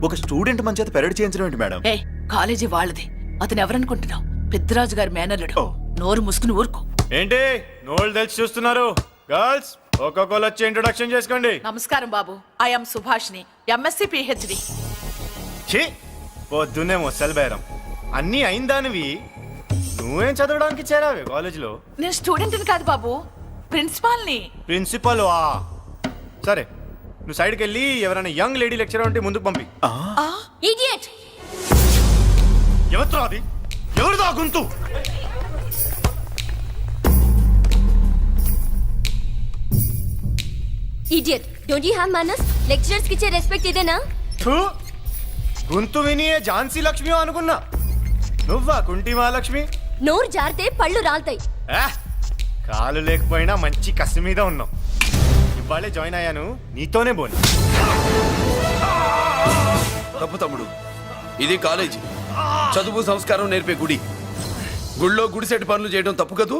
ఒక స్టూడెంట్ మన చేత పెరడ్ చేయించడం ఏంటి మేడం? ఏ కాలేజీ వాళ్ళది. అతను ఎవరనుకుంటున్నావు? పెద్దరాజు గారి మేనల్లుడు. ఓ. నోరు ముసుకుని ఊరుకో. ఏంటి నోళ్ళు తెలిసి చూస్తున్నారు? గర్ల్స్ ఒక్కొక్కరు వచ్చి ఇంట్రొడక్షన్ చేసుకోండి. నమస్కారం బాబు. ఐఎమ్ సుభాష్ని, ఎంఎస్సి పిహెచ్డి. ఛీ పొద్దున్నే మొసలు బేరం అన్నీ అయిందానివి నువ్వేం చదవడానికి చేరావే కాలేజీలో? నేను స్టూడెంట్ని కాదు బాబు, ప్రిన్సిపాల్ని. ప్రిన్సిపల్ వా? సరే నువ్వు సైడ్కి వెళ్ళి ఎవరైనా యంగ్ లేడీ లెక్చరర్ ఉంటే ముందుకు పంపి. ఇడియట్! ఎవరితో అది? ఎవరిదో ఆ గొంతు? ఇడియట్! డోంట్ యు హావ్ మనస్? లెక్చరర్స్ కి ఇచ్చే రెస్పెక్ట్ ఇదేనా? థూ, గొంతు విని ఝాన్సీ లక్ష్మి అనుకున్నా. నువ్వా కుంటి మహాలక్ష్మి? నోరు జారితే పళ్ళు రాల్తాయి. కాలు లేకపోయినా మంచి కసి మీద ఉన్నావు. ఇవాళే జాయిన్ అయ్యాను, నీతోనే బోని. తప్పు తమ్ముడు, ఇది కాలేజీ, చదువు సంస్కారం నేర్పే గుడి. గుళ్ళో గుడిసెట్ పనులు చేయడం తప్పు కదూ?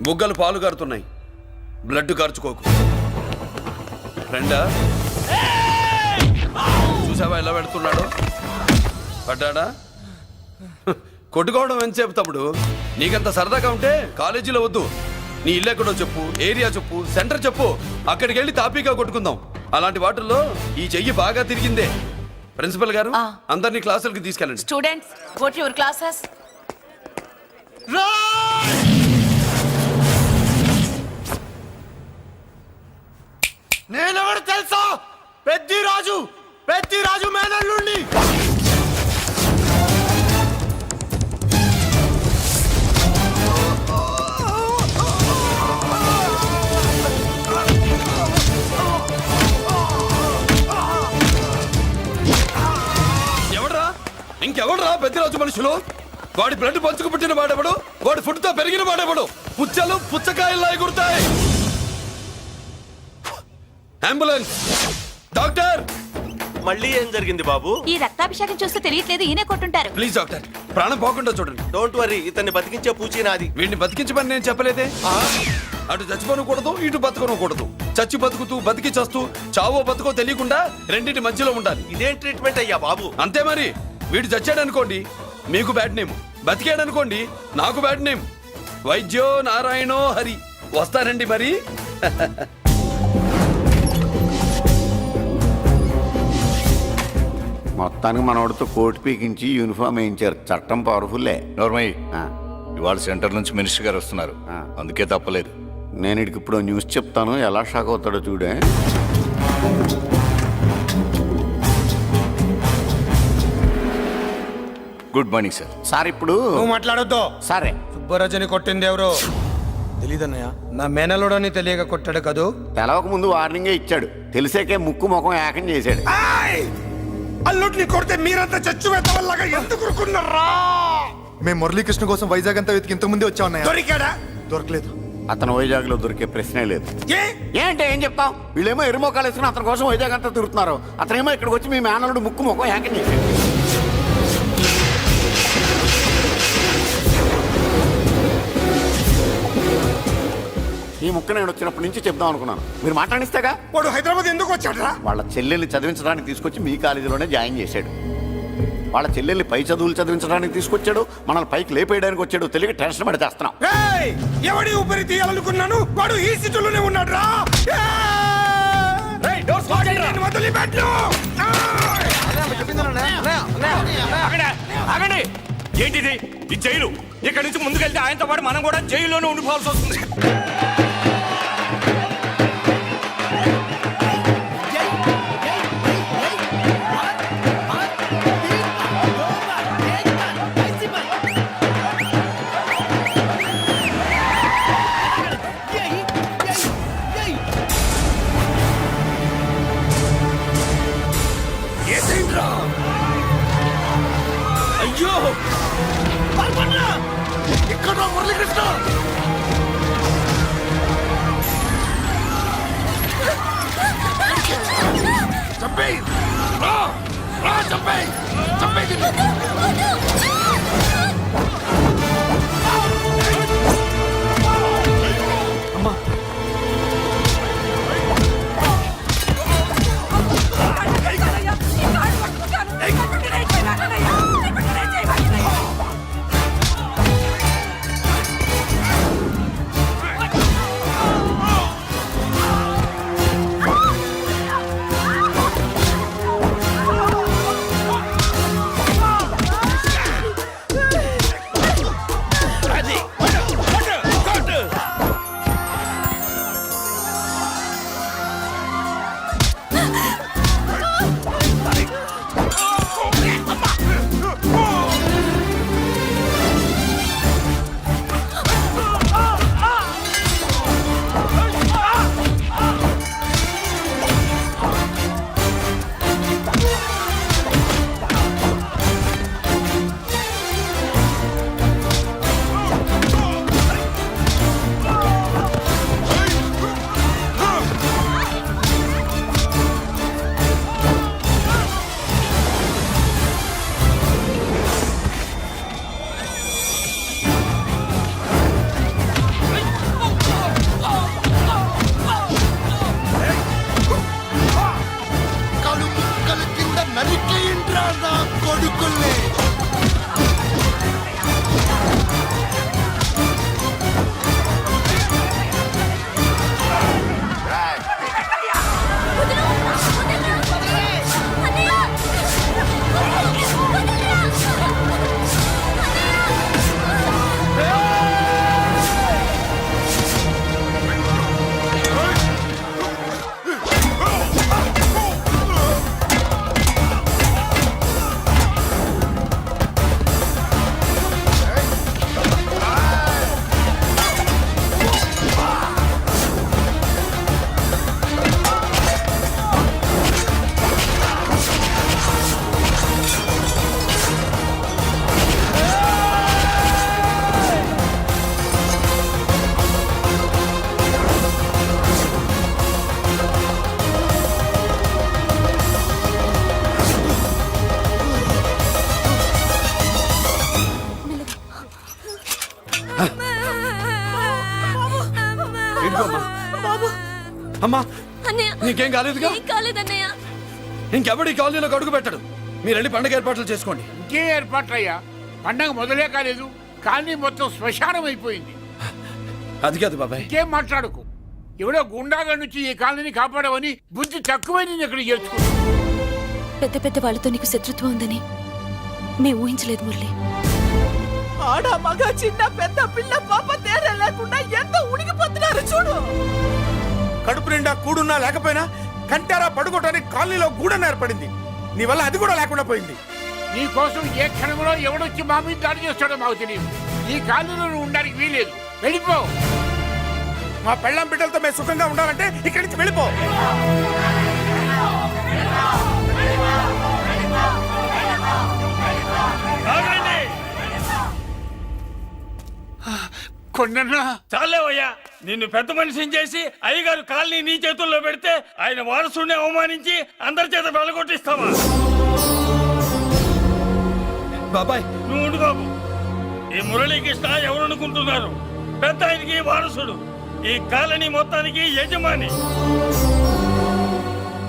బుగ్గలు పాలు కారుతున్నాయి, బ్లడ్ కార్చుకోకు. ఫ్రెండా, చూసావా ఎలా పెడుతున్నాడు? పడ్డాడా? కొట్టుకోవడం ఎంతసేపు తమ్ముడు? నీకంత సరదాగా ఉంటే కాలేజీలో వద్దు. నీ ఇల్లు ఎక్కడో చెప్పు, ఏరియా చెప్పు, సెంటర్ చెప్పు, అక్కడికి వెళ్ళి తాపీగా కొట్టుకుందాం. అలాంటి వాటిల్లో ఈ చెయ్యి బాగా తిరిగిందే. ప్రిన్సిపల్ గారు, అందరినీ క్లాసులకి తీసుకెళ్ళండి. Students, go to your classes. నేనెవరు తెలుసా? పెద్దిరాజు, పెద్దిరాజు మేనల్లుండి. ఎవడ్రా? ఇంకెవడ్రా పెద్దిరాజు మనుషులు? వాడి బ్లడ్ పంచుకు పుట్టిన వాడెవడు? వాడి ఫుడ్ తో పెరిగిన వాడెవడు? పుచ్చలు పుచ్చకాయల్లా ఎగురుతాయి. అంబులెన్స్! డాక్టర్! మళ్ళీ ఏం జరిగింది బాబు? ఈ రక్తాభిషేకం చూస్తే తెలియట్లేదు, ఈయనే కొట్టుంటారు. ప్లీజ్ డాక్టర్, ప్రాణం పోకుండా చూడండి. డోంట్ వరీ, ఇతన్ని బతికించే పూచి నాది. వీడిని బతికించమని నేను చెప్పలేదే. అటు చచ్చిపోనకూడదు, ఇటు బతకనకూడదు. చచ్చి బతుకుతూ, బతికి చస్తూ, చావో బతుకో తెలియకుండా రెండింటి మధ్యలో ఉండాలి. ఇదేం ట్రీట్మెంట్ అయ్యా బాబు? అంతే మరి. వీడు చచ్చాడనుకోండి, మీకు బ్యాడ్ నేమ్. బతికాడనుకోండి, నాకు బ్యాడ్ నేమ్. వైద్యో నారాయణో హరి. వస్తానండి మరి. మొత్తానికి మనోడితో కోట్ పీకించి యూనిఫామ్ వేయించారు. చట్టం పవర్ఫుల్లే. నోర్మయ్య, ఇవాళ సెంటర్ నుంచి మినిస్టర్ గారు వస్తున్నారు, అందుకే తప్పలేదు. నేను ఇడికి ఇప్పుడు న్యూస్ చెప్తాను, ఎలా షాక్ అవుతాడో చూడే. Good morning sir. సార్ ఇప్పుడు నువ్వు మాట్లాడొద్దు. సరే, సుబ్బరాజుని కొట్టింది ఎవరు? తెలీదన్నయ్య. నా మేనలోడని తెలియక కొట్టాడు కదూ. తెలవక ముందు వార్నింగే ఇచ్చాడు, తెలిసాకే ముక్కు ముఖం ఏకం చేశాడు. అల్లుడిని కొడితే మీరంతా చచ్చు వెతవల్లాగా ఎందుకు ఊరుకున్నారా? మేము మురళీకృష్ణ కోసం వైజాగ్ అంతా వెతికి ఇంతకు ముందే వచ్చా ఉన్నాయా? దొరికాడా? దొరకలేదు. అతను వైజాగ్ లో దొరికే ప్రశ్నే లేదు. ఏంటే ఏం చెప్తాం? వీళ్ళేమో ఎరుమోకాలు వేసుకుని అతని కోసం వైజాగ్ అంతా తిరుగుతున్నారు. అతనేమో ఇక్కడికి వచ్చి మీ మేనలుడు ముక్కు ముఖం ఏకం చేశాడు. ఈ ముక్క నేను వచ్చినప్పటి నుంచి చెప్దాం అనుకున్నాను, మీరు మాట్లాడిస్తేగా. వాడు హైదరాబాద్ ఎందుకు వచ్చాడరా? వాళ్ళ చెల్లెల్ని చదివించడానికి తీసుకొచ్చి మీ కాలేజీలోనే జాయిన్ చేశాడు. వాళ్ళ చెల్లెల్ని పై చదువులు చదివించడానికి తీసుకొచ్చాడు, మనల్ని పైకి లేపేయడానికి వచ్చాడు. తెలియక టెన్షన్ పడి చేస్తున్నాం. ఎవడి ఊపిరి తీయాలనుకున్నాను, వాడు ఈ సీటులోనే ఉన్నాడు రా. ఏంటిది? ఈ జైలు. ఇక్కడ నుంచి ముందుకెళ్తే ఆయనతో పాటు మనం కూడా జైల్లోనే ఉండిపోవాల్సి వస్తుంది. అయ్యో, ఇక్కడ మురళీకృష్ణ. చంపేయ్, చంపేయ్, చంపేయ్. అమ్మా అన్నయ్య నీకేం కాలేదుగా? ఏం కాలేదన్నయ్య. ఇంకెవడి కాలనీలో అడుగు పెట్టడు. మీరు వెళ్ళి పండగ ఏర్పాట్లు చేసుకోండి. ఇంకే ఏర్పాట్లయ్యా? పండగ మొదలే కాలేదు, కానీ మొత్తం శ్మశానం అయిపోయింది. అది కాదు బాబాయ్. ఇంకేం మాట్లాడుకు. ఎవడో గుండాగా నుంచి ఈ కాలనీని కాపాడవని బుద్ధి తక్కువై నేను ఇక్కడ చేర్చుకున్నా. పెద్ద పెద్ద వాళ్ళతో నీకు శత్రుత్వం ఉందని మేము ఊహించలేదు మురళి. ఆడ మగ చిన్న పెద్ద పిల్ల పాప తేడా లేకుండా ఎంత ఉడికిపోతున్నారు చూడు. కడుపు నిండా కూడున్నా లేకపోయినా కంటారా పడుకోవటానికి కాలనీలో గూడెం ఏర్పడింది. నీ వల్ల అది కూడా లేకుండా పోయింది. నీ కోసం ఏ క్షణంలో ఎవడొచ్చి మా మీద దాడి చేస్తాడో మాకు తెలియదు. ఈ కాలనీలో నువ్వు ఉండడానికి వీలేదు. వెళ్ళిపో. మా పెళ్ళాం బిడ్డలతో మేము సుఖంగా ఉండాలంటే ఇక్కడి నుంచి వెళ్ళిపో. కొన్నా చాలేవయ్యా, నిన్ను పెద్ద మనిషిని చేసి అయ్యగారు కాలనీ నీ చేతుల్లో పెడితే ఆయన వారసుని అవమానించి అందరి చేత వెళ్ళగొట్టిస్తావా? బాబాయ్ నువ్వు ఉండు బాబు. ఈ మురళీకృష్ణ ఎవరనుకుంటున్నారు? పెద్ద ఆయనకి వారసుడు, ఈ కాలనీ మొత్తానికి యజమాని.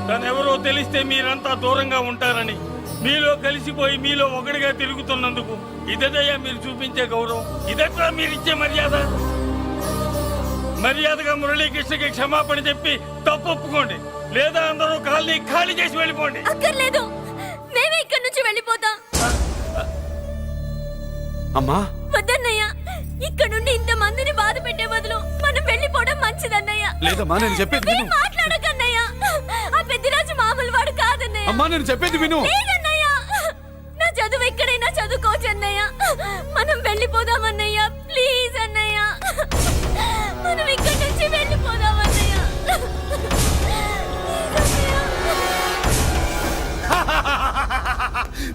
తనెవరో తెలిస్తే మీరంతా దూరంగా ఉంటారని మీలో కలిసిపోయి మీలో ఒకటిగా తిరుగుతున్నందుకు ఇదయ్యా మీరు చూపించే గౌరవం. ఇదట్లా మీరిచ్చే మర్యాద. మర్యాదగా మురళీకృష్ణకి క్షమాపణ చెప్పి తప్పు ఒప్పుకోండి, లేదా అందరూ కాలనీ ఖాళీ చేసి వెళ్ళిపోండి. అక్కర్లేదు, మేమే ఇక్కడి నుంచి వెళ్ళిపోతాం. అమ్మా వద్దన్నయ్య, ఇక్కడ నుండి ఇంత మందిని బాధ పెట్టే బదులు మనం వెళ్ళిపోవడం మంచిదన్నయ్య. లేదమ్మా, నేను చెప్పేది విను. మాట్లాడకన్నయ్య, ఆ పెద్దిరాజు మామూలు వాడు కాదన్నయ్య. అమ్మా నేను చెప్పేది విను. లేదన్నయ్య, నా చదువు ఎక్కడైనా చదువుకోవచ్చు అన్నయ్య. మనం వెళ్ళిపోదామన్నయ్య, ప్లీజ్ అన్నయ్య. మనం ఇక్కడి నుంచి వెళ్ళిపోదామన్నయ్య.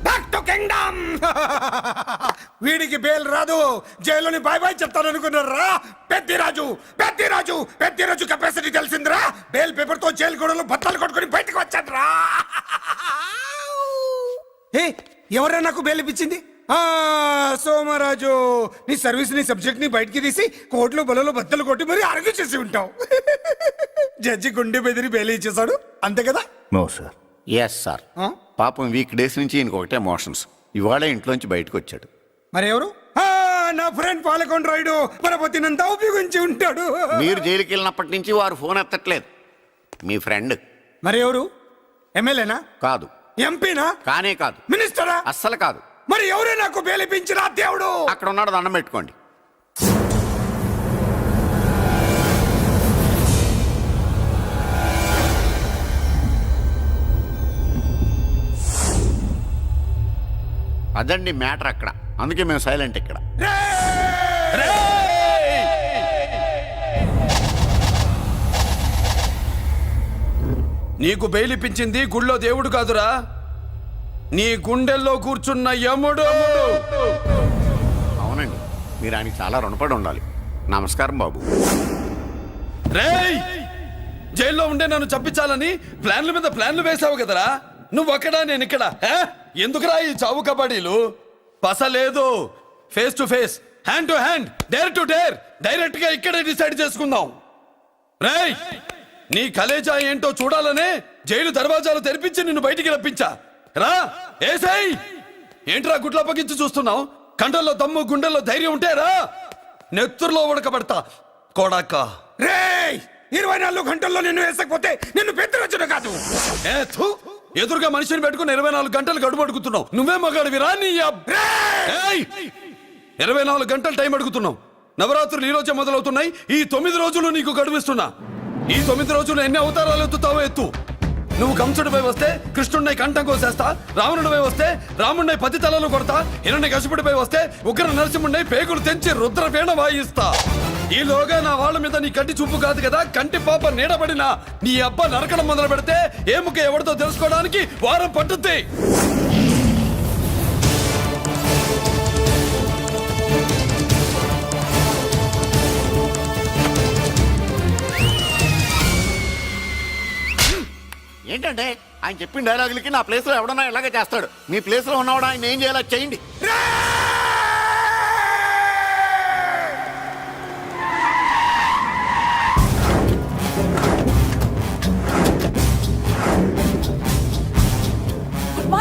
Back to kingdom. వీడికి బెయిల్ రాదు, జైల్లోని బాయ్ బాయ్ చెప్తాను అనుకున్నారా? పెద్దిరాజు పెద్దిరాజు పెద్దిరాజు కెపాసిటీ తెలిసిందిరా. బెయిల్ పేపర్ తో జైలు గోడలు బత్తలు కొట్టుకుని బయటకు వచ్చాడ్రా. ఎవరా నాకు బెయిల్ ఇప్పించింది? సోమరాజు, నీ సర్వీస్ నీ సబ్జెక్ట్ ని బయటికి తీసి కోర్టులో బలలో బద్దలు కొట్టి మరి అరగు చేసి ఉంటావు. జడ్జి గుండె బెదిరి బెయిల్ ఇచ్చేసాడు, అంతే కదా? No sir. Yes sir. పాపం వీక్ డేస్ నుంచి ఈయనకు ఒకటే మోషన్స్. ఇవాళ ఇంట్లోంచి బయటకు వచ్చాడు. మరి ఎవరు? నా ఫ్రెండ్ పాలకొండ రాయుడు పరపతినంతా ఉపయోగించి ఉంటాడు. మీరు జైలుకి వెళ్ళినప్పటి నుంచి వారు ఫోన్ ఎత్తట్లేదు. మీ ఫ్రెండ్. మరి ఎవరు? ఎమ్మెల్యేనా? కాదు. ఎంపీనా? కానే కాదు. మినిస్టరా? అస్సలు కాదు. మరి ఎవరే నాకు బేలిపించిన దేవుడు? అక్కడ ఉన్నాడు, దండం పెట్టుకోండి. అదండి మ్యాటర్ అక్కడ. అందుకే మేము సైలెంట్ ఇక్కడ. నీకు బెయిలిపించింది గుళ్ళో దేవుడు కాదురా, నీ గుండెల్లో కూర్చున్న యముడు. అవునండి, మీరు ఆయనకి చాలా రుణపడి ఉండాలి. నమస్కారం బాబు. రేయ్, జైల్లో ఉండే నన్ను చంపించాలని ప్లాన్ల మీద ప్లాన్లు వేసావు కదరా. నువ్వక్కడా నేను ఇక్కడ. ఎందుకురా ఈ చావు కబడ్డీలు? పస లేదు. Face to face, hand to hand, dare to dare, direct గా ఇక్కడే డిసైడ్ చేసుకుందాం. రేయ్, నీ కలేజా ఏంటో చూడాలనే జైలు దర్వాజాలు తెరిపించి నిన్ను బయటికి రప్పించా. రా ఏసై. ఏంట్రా గుడ్ల పగించి చూస్తున్నావు? కండల్లో దమ్ము, గుండెల్లో ధైర్యం ఉంటే రా. నెత్తురులో ఉడకబడతా కొడాక. రేయ్, 24 గంటల్లో నిన్ను వేసకపోతే నిన్ను పెద్దరొచ్చును కాదు. ఎదురుగా మనిషిని పెట్టుకుని 24 గంటలు గడుపు అడుగుతున్నావు. నువ్వే మగాడివిరా? నీ 24 గంటలు టైం అడుగుతున్నావు. నవరాత్రులు ఈ రోజే మొదలవుతున్నాయి. ఈ 9 రోజులు నీకు గడువిస్తున్నా. ఈ 9 రోజులు ఎన్ని అవతారాలు ఎత్తుతావో ఎత్తు. నువ్వు కంసుడిపై వస్తే కృష్ణుడిని కంఠం కోసేస్తా, రావణుడిపై వస్తే రాముడిని 10 తలలు కొడతా, హిరణ్యకశిపుడిపై వస్తే ఉగ్ర నరసింహుడిని పేగులు తెంచి రుద్రవీణ వాయిస్తా. ఈలోగా నా వాళ్ళ మీద నీ కంటి చూపు కాదు కదా, కంటి పాప నీడబడినా నీ అబ్బ నరకడం మొదలు పెడితే ఏముక ఎవరితో తెలుసుకోవడానికి వారం పట్టుద్ది. ఏంటంటే ఆయన చెప్పిన డైలాగులకి నా ప్లేస్లో ఎవడన్నా ఇలాగే చేస్తాడు. మీ ప్లేస్లో ఉన్నవాడు ఆయన ఏం చేయాలో చేయండి.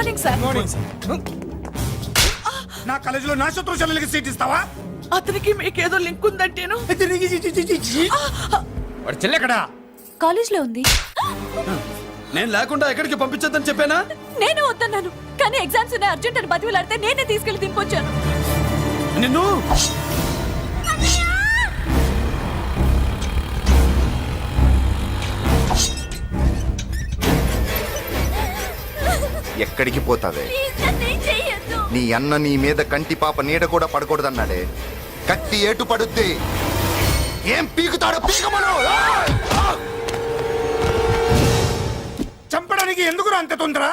మార్నింగ్ సార్ మార్నింగ్ నా కాలేజీలో నా శత్రు చెల్లెలకి సీట్ ఇస్తావా? అతనికి మీకేదో లింక్ ఉందంటేను వాడు చెల్లెక్కడా? కాలేజ్ లో ఉంది. నేను లేకుండా ఎక్కడికి పంపించొద్దని చెప్పానా? నేను వద్దన్నాను, కానీ ఎగ్జామ్స్ ఉన్నాయి అర్జెంట్ అని బతిలాడితే నేనే తీసుకెళ్లి దింపొచ్చాను. నిన్ను ఎక్కడికి పోతావే? ప్లీజ్ నన్నేం చెయ్యొద్దు. నీ అన్న నీ మీద కంటి పాప నీడ కూడా పడకూడదన్నాడే. కత్తి ఏటు పడుద్ది. ఏం పీకుతాడో పీకమను. చంపడానికి ఎందుకు అంత తొందర?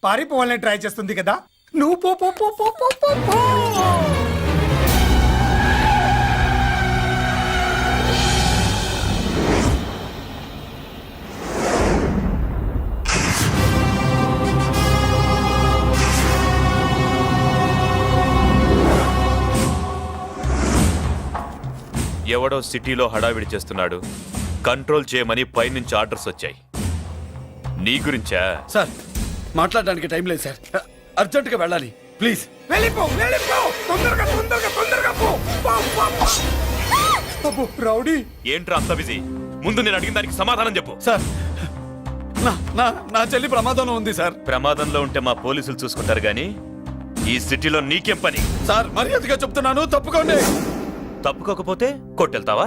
పారిపోవాలని ట్రై చేస్తుంది కదా. నువ్వు పో పో పో పో పో పో పో. ఎవడో సిటీలో హడావిడి చేస్తున్నాడు, కంట్రోల్ చేయమని పైనుంచి ఆర్డర్స్ వచ్చాయి. నీ గురించా? సార్ మాట్లాడడానికి టైం లేదు సార్, అర్జెంటుగా వెళ్ళాలి ప్లీజ్. వెళ్ళిపో వెళ్ళిపో, తొందరగా తొందరగా తొందరగా పో. పో, పో, పో. అబ్బో, రౌడీ. ఏంట్రా అంత బిజీ? ముందు నేను అడిగిన దానికి సమాధానం చెప్పు. సార్ నా నా నా చెల్లి ప్రమాదంలో ఉంది సార్. ప్రమాదంలో ఉంటే మా పోలీసులు చూసుకుంటారు గాని ఈ సిటీలో నీకేం పని? సార్ మర్యాదగా చెప్తున్నాను, తప్పుకోండి. తప్పుకోకపోతే కొట్టెళ్తావా?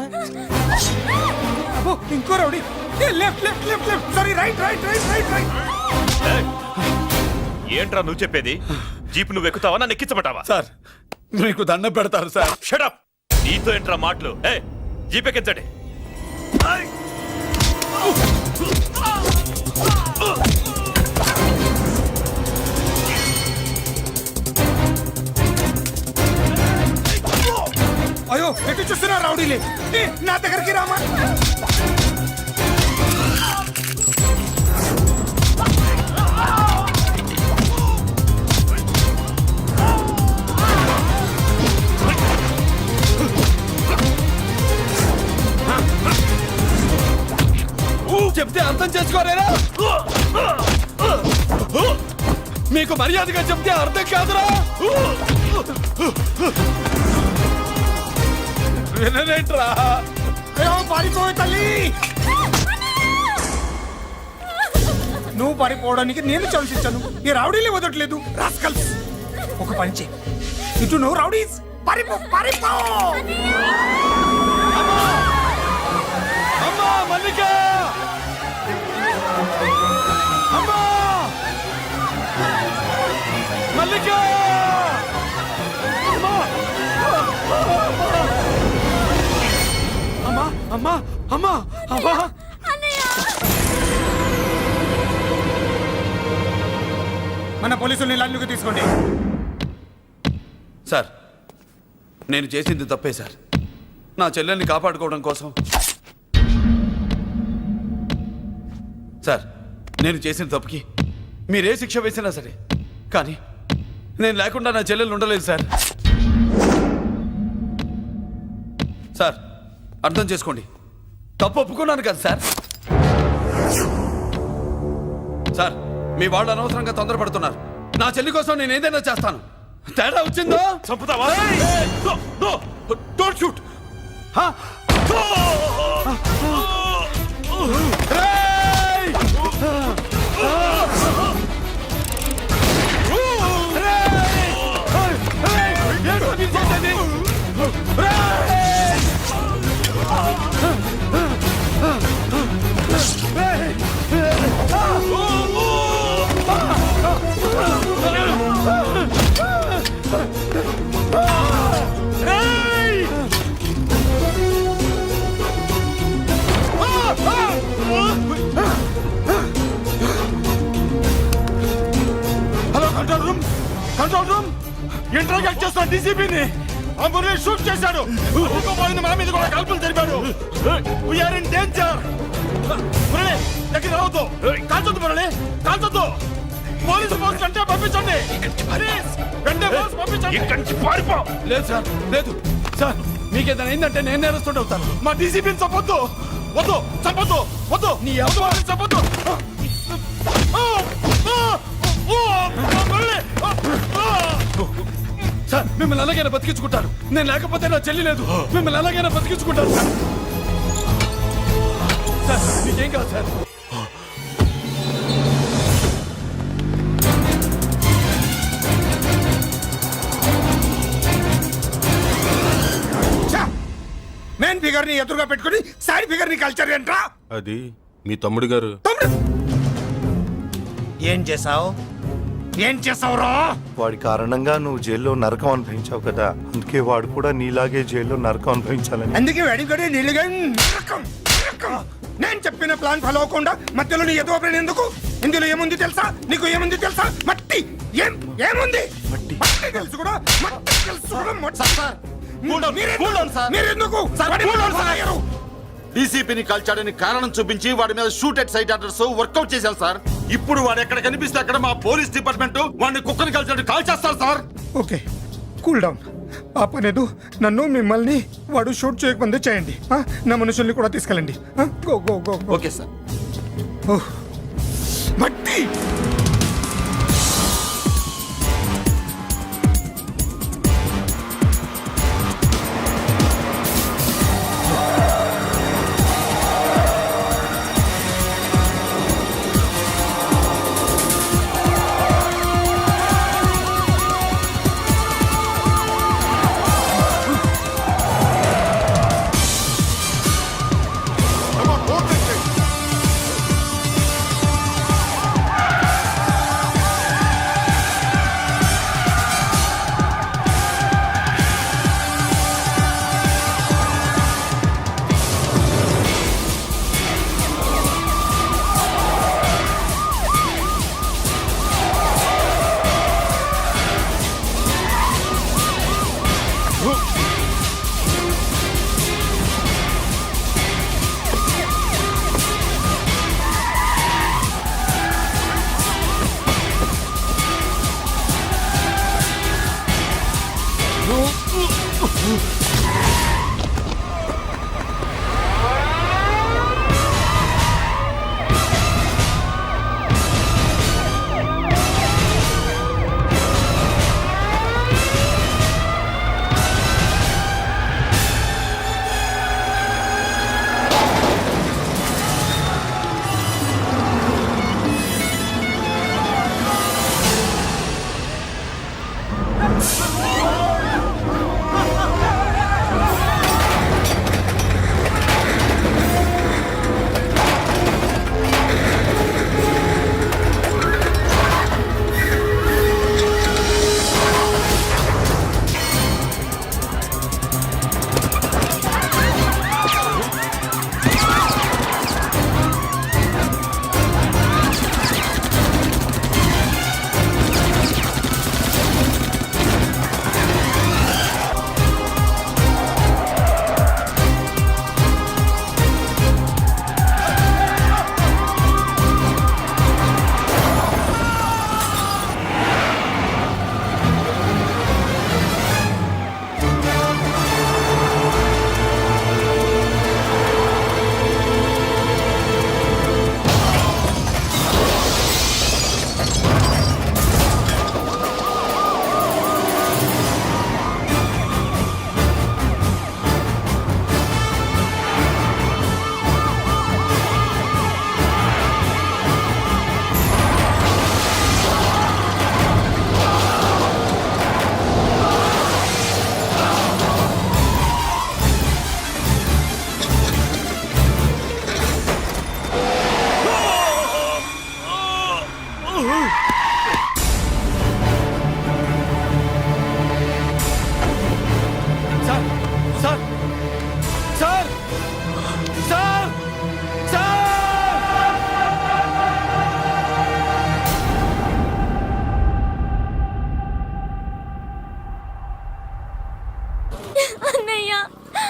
అబ్బో, ఇంకో rowdy. Left left left left, sorry right right right right right. ఏయ్! ఏంట్రా నువ్వు చెప్పేది? జీప్ నువ్వు ఎక్కుతావా, నన్ను ఎక్కించమంటావా? సార్ మీకు దండం పెడతారు సార్. షటప్! నీతో ఏంట్రా మాటలు? జీప్ ఎక్కించండి. అయ్యో, ఎటు చూస్తున్నా రౌడీలే. నా దగ్గరికి రామా. చెప్తే అర్థం చేసుకోరేరా? మీకు మర్యాదగా చెప్తే అర్థం కాదురా? వినరేంట్రా? అయ్యో, పారిపోయి తల్లి. నువ్వు పారిపోవడానికి నేను ఛాన్స్ ఇచ్చాను. ఈ రౌడీలే వదలట్లేదు. రాస్కల్స్. ఒక పని చెయ్యి, ఇటు నువ్వు రౌడీస్ పారిపో పారిపో. అమ్మా మల్లిక! అమ్మా మల్లిక! అమ్మా అమ్మా అమ్మా అమ్మా! మన పోలీసుల్ని లైన్లోకి తీసుకోండి. సార్ నేను చేసింది తప్పే సార్. నా చెల్లెల్ని కాపాడుకోవడం కోసం. సార్ నేను చేసిన తప్పుకి మీరే శిక్ష వేసినా సరే, కానీ నేను లేకుండా నా చెల్లెలు ఉండలేదు సార్. సార్ అర్థం చేసుకోండి, తప్పు ఒప్పుకున్నాను కదా సార్. సార్ మీ వాళ్ళు అనవసరంగా తొందరపడుతున్నారు. నా చెల్లి కోసం నేను ఏదైనా చేస్తాను. తేడా వచ్చిందో చంపుతావా? Don't shoot. Hello control room, control room. Interrogate చేస్తున్న డీసీపీని ఆ మురళి షూట్ చేశాడు. పోయింది, మా మీద కూడా కాల్పులు జరిపాడు. వీఆర్ ఇన్ డేంజర్. మురళి దగ్గర రావద్దు, కాల్చొద్దు మురళి, కాల్చొద్దు. పోలీసు ఫోర్స్ అంటే పంపించండి. ప్లీజ్, వెంటనే ఫోర్స్ పంపించండి. ఇక్కడి నుంచి పారిపో. లేదు సార్, లేదు సార్. మీకేదైనా అయిందంటే నేను నేరస్తుడు అవుతాను. మా డీసీపీని చంపొద్దు, వద్దు, చంపొద్దు, వద్దు. నీ వద్దు, వాళ్ళని చంపొద్దు. సార్ మిమ్మల్ని అలాగైనా బతికించుకుంటారు. నేను లేకపోతే నా చెల్లి లేదు. మిమ్మల్ని అలాగైనా బతికించుకుంటారు సార్. సార్ మీకేం కాదు సార్. మెయిన్ ఫిగర్ ని ఎదురుగా పెట్టుకుని సైడ్ ఫిగర్ ని కల్చర్ ఏంట్రా? అది మీ తమ్ముడు గారు. తమ్ముడు ఏం చేసావు? ఏం చేసావురా? వాడి కారణంగా నువ్వు జైల్లో నరకం అనుభవించావు కదా, అందుకే వాడు కూడా నీలాగే జైల్లో నరకం అనుభవించాలని. అందుకే వెడిగడి నీళ్ళుగా నరకం, నరకం. నేను చెప్పిన ప్లాన్ ఫాలో అవ్వకుండా మధ్యలో నీ ఎదురు ప్లాన్ ఎందుకు? ఇందులో ఏముంది తెలుసా? నీకు ఏముంది తెలుసా? మట్టి. ఏముంది? మట్టి తెలుసు కూడా, మట్టి తెలుసు కూడా. మీరెందుకు డీసీపీని కాల్చాడని కారణం చూపించి వాడి మీద shoot at sight orders work out చేశారు సార్. ఇప్పుడు వాడు ఎక్కడ కనిపిస్తే అక్కడ మా పోలీస్ డిపార్ట్మెంట్ వాడిని కుక్కని కాల్చాడు కాల్ చేస్తారు సార్. Okay, cool down. ఆ పనేదు నన్ను మిమ్మల్ని వాడు షూట్ చేయకముందే చేయండి. నా మనుషుల్ని కూడా తీసుకెళ్ళండి. Go go go. Okay sir. మట్టి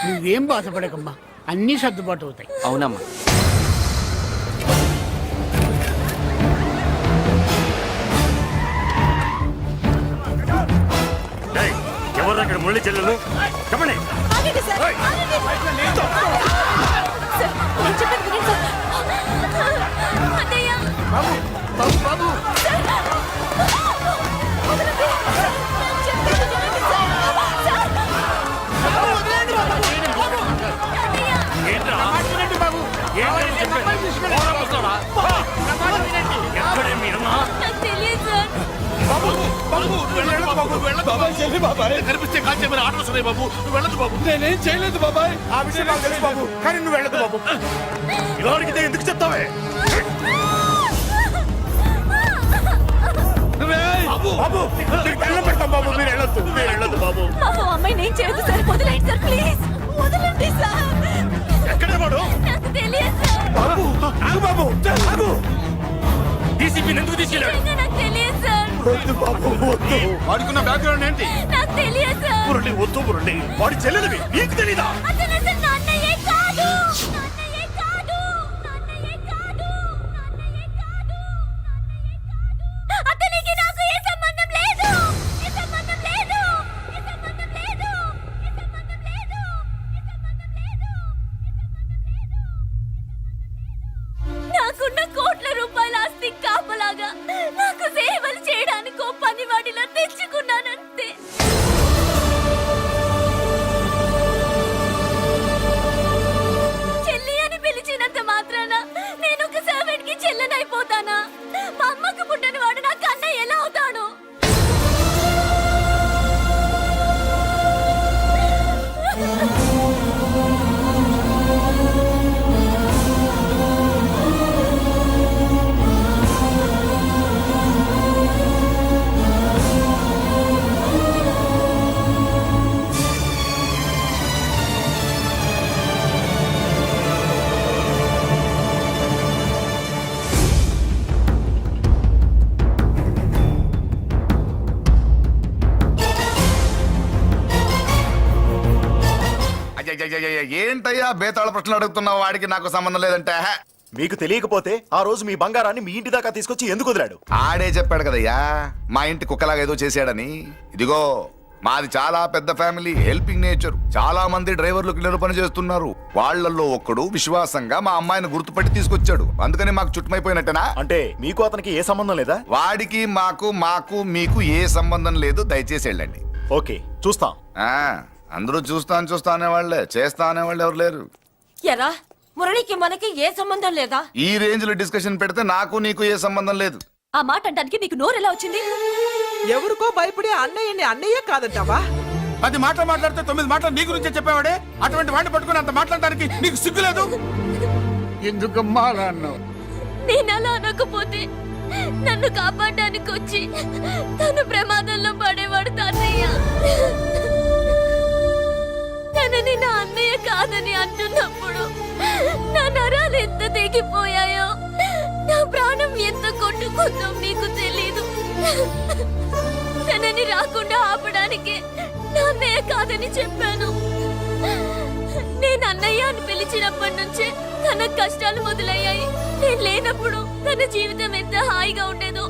నువ్వేం బాధపడకమ్మా, అన్నీ సర్దుబాటు అవుతాయి. అవునమ్మా. ఎవరు అక్కడ మురళి చెల్లెలు? చెప్పండి. బాబు బాబు బాబు వెళ్ళదు బాబు, వెళ్ళదు బాబాయ్. కనిపిస్తే కాల్చేమని ఆర్డర్స్ ఉన్నాయి బాబు. నువ్వు వెళ్ళదు బాబు. నేనేం చేయలేదు బాబాయ్. ఆ విషయం నాకు తెలుసు బాబు, కానీ నువ్వు వెళ్ళదు బాబు. ఇలా అడిగితే ఎందుకు చెప్తావే? బాబు, బాబు, మీకు దండం పెడతాం బాబు, మీరు వెళ్ళొద్దు, మీరు వెళ్ళొద్దు బాబు. బాబు అమ్మాయి నేను చేయదు సార్, వదిలేండి సార్ ప్లీజ్, వదలండి సార్. ఎక్కడే వాడు? నాకు తెలియదు సార్, బాబు, ఆగు బాబు, ఆగు. డీసీపీని ఎందుకు తీసుకెళ్ళాడు? నిజంగా నాకు తెలియదు సార్, వద్దు బాబు, వద్దు. వాడుకున్న బ్యాక్గ్రౌండ్ ఏంటి? నాకు తెలియదు సార్. మురళి, వద్దు మురళి, వాడి చెల్లెలివి నీకు తెలీదా? అతను అసలు నా అన్నయ్యే కాదు, నా అన్నయ్యే కాదు, నా అన్నయ్యే కాదు, నా అన్నయ్యే కాదు, నా అన్నయ్యే కాదు. అతనికి నాకు ఏ సంబంధం లేదు, ఏ సంబంధం లేదు, ఏ సంబంధం లేదు, ఏ సంబంధం లేదు, ఏ సంబంధం లేదు, నాకున్న కోట్ల రూపాయల ఆస్తి కాపలాగా నాకు సేవలు చేయడానికో పనివాడిలా తెచ్చుకున్నానంతే. చెల్లి అని పిలిచినంత మాత్రాన నేను ఒక సర్వెంట్ కి చెల్లెనైపోతానా? మా అమ్మకు పుట్టిన వాడు నాకు అన్నయ్య ఎలా అవుతాడు? అయ్యయ్యయ్యయ్య, ఏంటయ్యా బేతాళ ప్రశ్నలు అడుగుతున్నావు? వాడికి నాకు సంబంధం లేదంటే హే. మీకు తెలియకపోతే ఆ రోజు మీ బంగారాన్ని మీ ఇంటి దాకా తీసుకొచ్చి ఎందుకు వదిలాడు? ఆడే చెప్పాడు కదయ్యా మా ఇంటి కుక్కలాగా ఏదో చేశాడని. ఇదిగో మాది చాలా పెద్ద ఫ్యామిలీ, హెల్పింగ్ నేచర్. చాలా మంది డ్రైవర్లు క్లీనర్ పని చేస్తున్నారు. వాళ్ళల్లో ఒక్కడు విశ్వాసంగా మా అమ్మాయిని గుర్తుపట్టి తీసుకొచ్చాడు. అందుకని మాకు చుట్టుమైపోయినట్టేనా? అంటే మీకు అతనికి ఏ సంబంధం లేదా? వాడికి మాకు మీకు ఏ సంబంధం లేదు. దయచేసి వెళ్ళండి. ఓకే, చూస్తాం. ఆ, అందరూ చూస్తా అనేవాళ్లే, చేస్తా అనేవాళ్ళు ఎవరు లేరు. ఎరా మురళికి మనకి ఏ సంబంధం లేదా? ఈ రేంజ్ లో డిస్కషన్ పెడితే నాకు నీకు ఏ సంబంధం లేదు. ఆ మాట అంటానికి మీకు నోరు ఎలా వచ్చింది? ఎవరికో భయపడి అన్నయ్యని అన్నయ్య కాదంటావా? 10 మాటలు మాట్లాడితే 9 మాటలు నీ గురించే చెప్పేవాడే. అటువంటి వాడిని పట్టుకుని అంత మాట్లాడడానికి నీకు సిగ్గులేదు? ఎందుకమ్మా అలా అన్నావు? నేను అలా అనకపోతే నన్ను కాపాడడానికి వచ్చి తను ప్రమాదంలో పడేవాడు తాతయ్య. తనని నా అన్నయ్య కాదని అంటున్నప్పుడు నా నరాలు ఎంత తెగిపోయాయో, నా ప్రాణం ఎంత కొట్టుకుందో మీకు తెలీదు. తనని రాకుండా ఆపడానికి నా అన్నయ్య కాదని చెప్పాను. నేను అన్నయ్య అని పిలిచినప్పటి నుంచే తన కష్టాలు మొదలయ్యాయి. నేను లేనప్పుడు తన జీవితం ఎంత హాయిగా ఉండేదో